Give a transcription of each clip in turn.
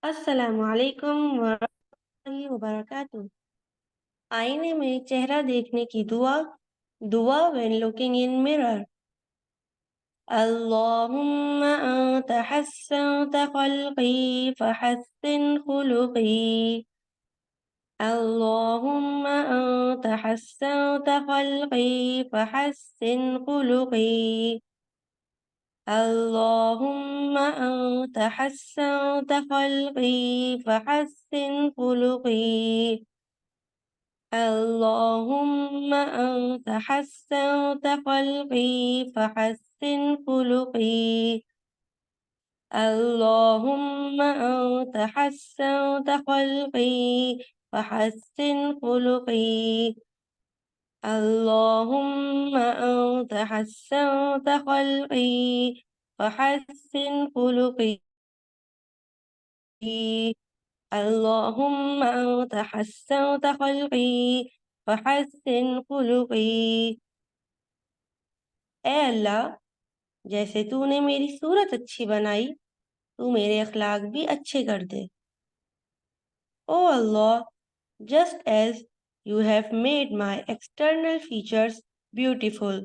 अस्सलामु अलैकुम वरहमतुल्लाहि वबरकातुह। आईने में चेहरा देखने की दुआ व्हेन लुकिंग इन मिरर। अल्लाहुम्मा अंत हस्सनत खल्क़ी फहस्सिन खुलुक़ी। अल्लाहुम्मा अंत हस्सनत खल्क़ी फहस्सिन खुलुक़ी। अल्लाहुम्मा अंत हस्सनत खल्क़ी फहस्सिन खुलुक़ी। اللهم أنت حسنت خلقي فحسن خلقي. اللهم أنت حسنت خلقي فحسن خلقي. اللهم أنت حسنت خلقي فحسن خلقي. اللهم أنت حسنت خلقي فحسن خلقي। ए अल्लाह, जैसे तूने मेरी सूरत अच्छी बनाई, तू मेरे अखलाक भी अच्छे कर दे। ओ अल्लाह, just as you have made my external features beautiful,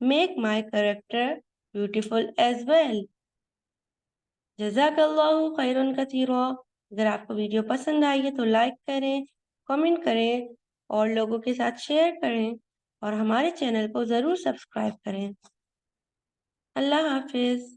make my character beautiful as well. जज़ाकल्लाहु खैरन कसीरा। अगर आपको वीडियो पसंद आई है तो लाइक करें, कमेंट करें और लोगों के साथ शेयर करें और हमारे चैनल को ज़रूर सब्सक्राइब करें। अल्लाह हाफिज़।